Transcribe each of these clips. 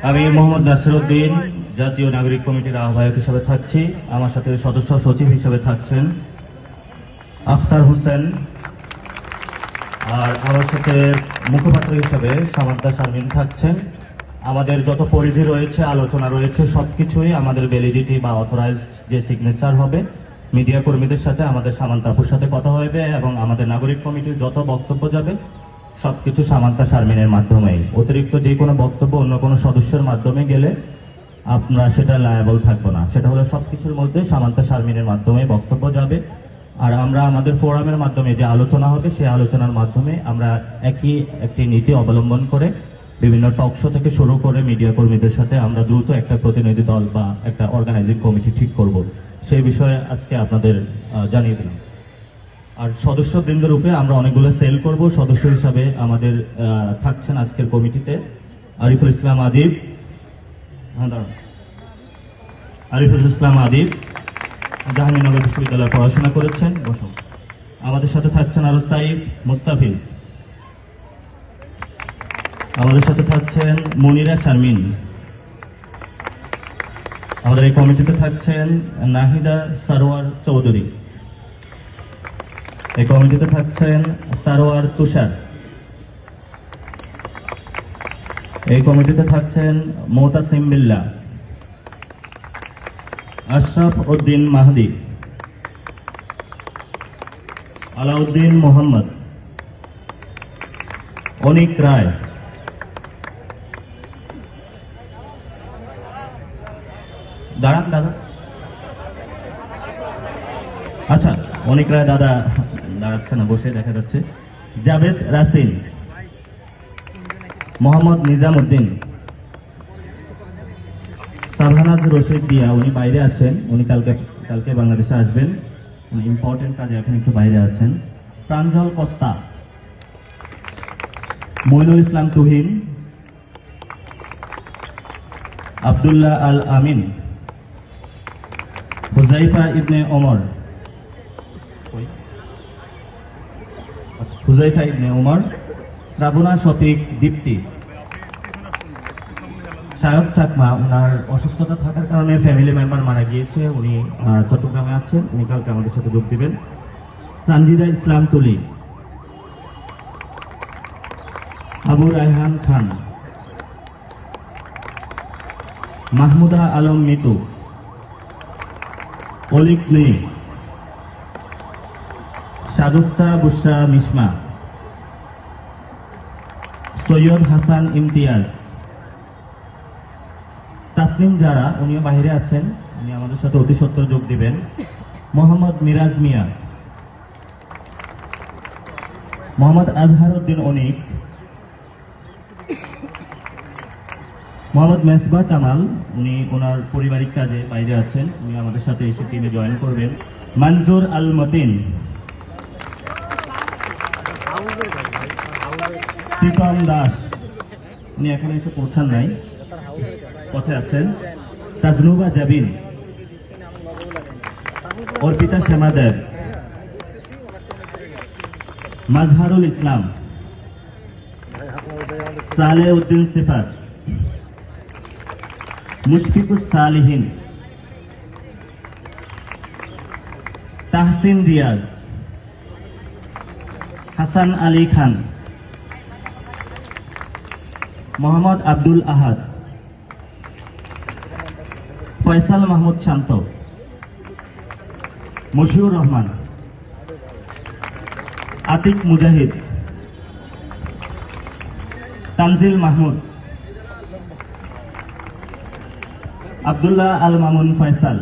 আমি মোহাম্মদ নাসিরউদ্দিন জাতীয় নাগরিক কমিটির আহ্বায়ক হিসেবে থাকছি। আমার সাথে সদস্য সচিব হিসেবে থাকছেন আখতার হোসেন, আর আমার সাথে মুখপাত্র হিসেবে সামান্তা শারমিন থাকছেন। আমাদের যত পরিধি রয়েছে, আলোচনা রয়েছে, সবকিছুই আমাদের ভ্যালিডিটি বা অথরাইজড যে সিগনেচার হবে মিডিয়া কর্মীদের সাথে আমাদের সামান্তা আপুর সাথে কথা হবে, এবং আমাদের নাগরিক কমিটির যত বক্তব্য যাবে সবকিছু সামান্তা শারমিনের মাধ্যমেই। অতিরিক্ত যে কোনো বক্তব্য অন্য কোনো সদস্যের মাধ্যমে গেলে আপনারা সেটা লায়াবল থাকবো না। সেটা হলো সবকিছুর মধ্যে সামান্তা শারমিনের মাধ্যমে বক্তব্য যাবে। আর আমরা আমাদের ফোরামের মাধ্যমে যে আলোচনা হবে সেই আলোচনার মাধ্যমে আমরা একটি নীতি অবলম্বন করে বিভিন্ন টক শো থেকে শুরু করে মিডিয়া কর্মীদের সাথে আমরা দ্রুত একটা প্রতিনিধি দল বা একটা অর্গানাইজিং কমিটি ঠিক করব, সেই বিষয়ে আজকে আপনাদের জানিয়ে দিলাম। আর সদস্যবৃন্দ রূপে আমরা অনেকগুলো সেল করব। সদস্য হিসাবে আমাদের থাকছেন আজকের কমিটিতে আরিফুল ইসলাম আদিব, জাহাঙ্গীরনগর বিশ্ববিদ্যালয়ে পড়াশোনা করেছেন, বসুন। আমাদের সাথে থাকছেন আরো সাইফ মুস্তাফিজ, আমাদের সাথে থাকছেন মনিরা শারমিন, আমাদের এই কমিটিতে থাকছেন নাহিদা সারোয়ার চৌধুরী, এই কমিটিতে থাকছেন সারোয়ার তুষার, এই কমিটিতে থাকছেন মোতাসিম বিল্লাহ, আশরাফ উদ্দিন মাহদি, আলাউদ্দিন মোহাম্মদ, অনিক রায়, দাঁড়ান দাদা, আচ্ছা অনিক রায় দাদা দাঁড়াচ্ছে না, বসে দেখা যাচ্ছে, জাভেদ রাসিন, মোহাম্মদ নিজামউদ্দিন, সাবহানাজ রশিদ দিয়া, উনি বাইরে আছেন, উনি কালকে বাংলাদেশে আসবেন, উনি ইম্পর্টেন্ট কাজে এখন একটু বাইরে আছেন, প্রাঞ্জল কস্তা, মইনুল ইসলাম তুহিন, আব্দুল্লাহ আল আমিন, হুজাইফা ইবনে ওমর, শ্রাবণা শফিক দীপ্তি, সায়ক চাকমা, ওনার অসুস্থতা থাকার কারণে ফ্যামিলি মেম্বার মারা গিয়েছে, উনি চট্টগ্রামে আছেন, উনি কালকে আমাদের সাথে যোগ দিবেন, সানজিদা ইসলাম তুলি, আবু রায়হান খান, মাহমুদা আলম মিতু, অলিক নে, শারুফতা বুশরা মিসমা, সৈয়দ হাসান ইমতিয়াজ, তাসনিম যারা, উনিও বাহিরে আছেন, উনি আমাদের সাথে অতি সত্বর যোগ দিবেন, মোহাম্মদ মিরাজ মিয়া, মোহাম্মদ আজহারউদ্দিন অনিক, মোহাম্মদ মেসবা কামাল, উনি ওনার পারিবারিক কাজে বাইরে আছেন, উনি আমাদের সাথে এসে টিমে জয়েন করবেন, মনজুর আল মতিন, প্রীতম দাস, উনি এখন এসে পৌঁছান নাই, পথে আছেন, তাজনুবা জাবিন, অর্পিতা শ্যামা দেব, মাজহারুল ইসলাম, সালেহ উদ্দিন সিফাত, মুশফিকুস সালিহিন, তাহসিন রিয়াজ, হাসান আলী খান, মোহাম্মদ আব্দুল আহাদ, ফয়সাল মাহমুদ শান্ত, মশিউর রহমান, আতিক মুজাহিদ, তানজিল মাহমুদ, আব্দুল্লাহ আল মামুন ফয়সাল,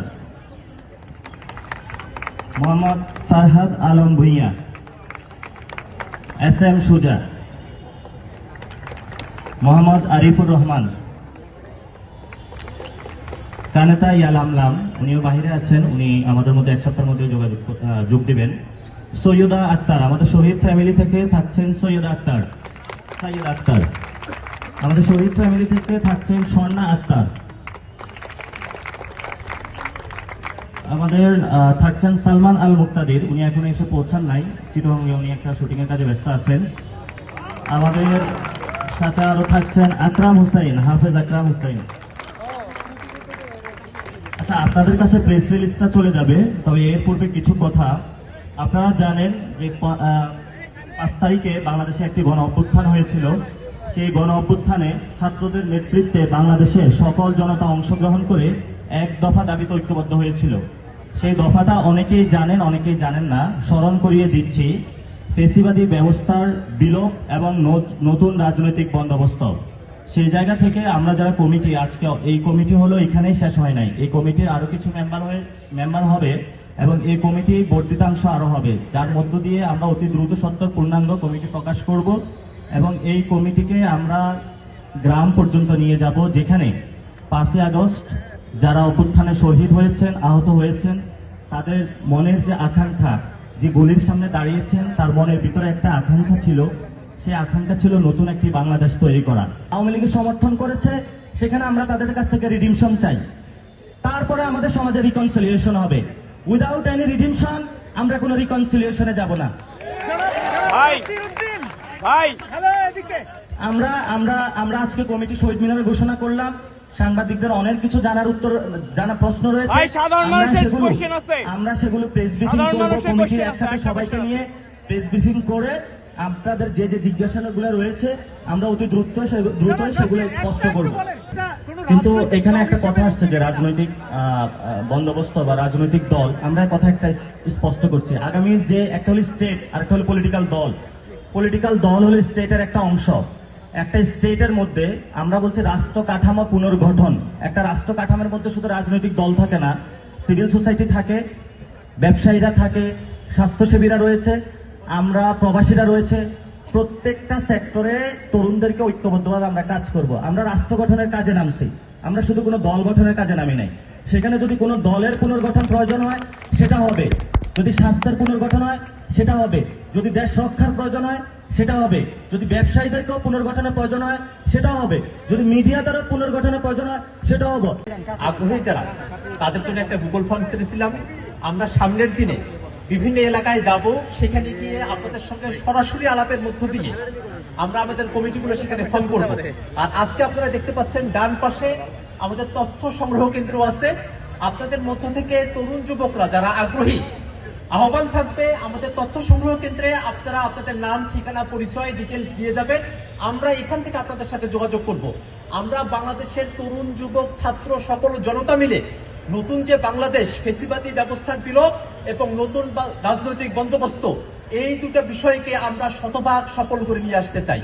মোহাম্মদ ফারহাদ আলম ভুইয়া, এস এম সুজা, মোহাম্মদ আরিফুর রহমান, কানেতা ইয়ালামলাম, উনিও বাহিরে আছেন, উনি আমাদের মধ্যে এক সপ্তাহের মধ্যে যোগ দিবেন, সৈয়দা আক্তার, আমাদের শহীদ ফ্যামিলি থেকে থাকছেন সৈয়দা আক্তার, আমাদের শহীদ ফ্যামিলি থেকে থাকছেন স্বর্ণা আক্তার, আমাদের থাকছেন সালমান আল মুক্তাদির, উনি এখন এসে পৌঁছান নাই, চিটগাঁয়ে উনি একটা শুটিং এর কাজে ব্যস্ত আছেন। আমাদের সাথে আরো থাকছেন আকরাম হুসাইন, হাফেজ আকরাম হুসাইন। আচ্ছা, আপনাদের কাছে প্রেস রিলিজটা চলে যাবে, তবে এর পূর্বে কিছু কথা। আপনারা জানেন যে 5 তারিখে বাংলাদেশে একটি গণ অভ্যুত্থান হয়েছিল। সেই গণ অভ্যুত্থানে ছাত্রদের নেতৃত্বে বাংলাদেশের সকল জনতা অংশগ্রহণ করে এক দফা দাবিতে ঐক্যবদ্ধ হয়েছিল। সেই দফাটা অনেকেই জানেন, অনেকেই জানেন না। স্মরণ করিয়ে দিচ্ছি, ফেসিবাদী ব্যবস্থার বিলোপ এবং নতুন রাজনৈতিক বন্দোবস্ত। সেই জায়গা থেকে আমরা যারা কমিটি, আজকে এই কমিটি হলো এখানেই শেষ হয় নাই, এই কমিটির আরো কিছু মেম্বার হবে এবং এই কমিটির বর্ধিতাংশ আরো হবে, যার মধ্য দিয়ে আমরা অতি দ্রুত সত্তর পূর্ণাঙ্গ কমিটি প্রকাশ করব এবং এই কমিটিকে আমরা গ্রাম পর্যন্ত নিয়ে যাব, যেখানে 5ই আগস্ট যারা অভ্যুত্থানে শহীদ হয়েছেন, আহত হয়েছেন, তাদের মনের যে আকাঙ্ক্ষা, যে গলির সামনে দাঁড়িয়েছেন, তার মনের ভিতরে একটা আকাঙ্ক্ষা ছিল, সেই আকাঙ্ক্ষা ছিল নতুন একটি বাংলাদেশ তৈরি করা। আওয়ামী লীগের সমর্থন করেছে, সেখানে আমরা তাদের কাছ থেকে রিডিমশন চাই। তারপরে আমাদের সমাজে রিকনসিলিয়েশন হবে। উইদাউট এনি রিডিমশন আমরা কোনো রিকনসিলিয়েশনে যাব না। আমরা আজকে কমিটি শহীদ মিনারে ঘোষণা করলাম। সাংবাদিকদের অনেক কিছু জানা প্রশ্ন রয়েছে, আমরা সেগুলো প্রেস ব্রিফিং করব। কমিটির একসাথে সবাইকে নিয়ে প্রেস ব্রিফিং করে আপনাদের যে যে জিজ্ঞাসাগুলো রয়েছে আমরা অতি দ্রুত সেগুলো স্পষ্ট করব। কিন্তু এখানে একটা কথা আসছে যে রাজনৈতিক বন্দোবস্ত বা রাজনৈতিক দল, আমরা কথা একটা স্পষ্ট করছি। আগামীর যে একটা হলো স্টেট আর একটা হলো পলিটিক্যাল দল। পলিটিক্যাল দল হলো স্টেটের একটা অংশ। একটা স্টেটের মধ্যে আমরা বলছি রাষ্ট্র কাঠামো পুনর্গঠন। একটা রাষ্ট্র কাঠামোর মধ্যে শুধু রাজনৈতিক দল থাকে না, সিভিল সোসাইটি থাকে, ব্যবসায়ীরা থাকে, স্বাস্থ্যসেবীরা রয়েছে, আমরা প্রবাসীরা রয়েছে। প্রত্যেকটা সেক্টরে তরুণদেরকে ঐক্যবদ্ধভাবে আমরা কাজ করব। আমরা রাষ্ট্র গঠনের কাজে নামছি, আমরা শুধু কোনো দল গঠনের কাজে নামি নাই। সেখানে যদি কোনো দলের পুনর্গঠন প্রয়োজন হয় সেটা হবে, যদি স্বাস্থ্যের পুনর্গঠন হয় সেটা হবে, যদি দেশ রক্ষার প্রয়োজন হয় সেটা হবে, যদি ব্যবসায়ীদেরকেও পুনর্গঠনের প্রয়োজন হয় সেটা হবে, যদি মিডিয়াদেরও পুনর্গঠনের প্রয়োজন হয় সেটা হবে। আগ্রহী যারা, তাদের জন্য একটা গুগল ফর্ম ছেড়েছিলাম। আমরা সামনের দিনে বিভিন্ন এলাকায় যাব, সেখানে গিয়ে আপনাদের সঙ্গে সরাসরি আলাপের মধ্য দিয়ে আমরা আমাদের কমিটিগুলো সেখানে ফর্ম করব। আর আজকে আপনারা দেখতে পাচ্ছেন ডান পাশে আমাদের তথ্য সংগ্রহ কেন্দ্র আছে। আপনাদের মধ্য থেকে তরুণ যুবকরা যারা আগ্রহী, আহ্বান থাকবে আমাদের তথ্য সংগ্রহ কেন্দ্রে আপনারা আপনাদের নাম, ঠিকানা, পরিচয়, ডিটেলস দিয়ে যাবেন। আমরা এখান থেকে আপনাদের সাথে যোগাযোগ করব। আমরা বাংলাদেশের তরুণ, যুবক, ছাত্র সকল জনতা মিলে নতুন যে বাংলাদেশ, ফেসিবাদী ব্যবস্থার বিলোপ এবং নতুন রাজনৈতিক বন্দোবস্ত, এই দুটো বিষয়কে আমরা শতভাগ সফল করে নিয়ে আসতে চাই।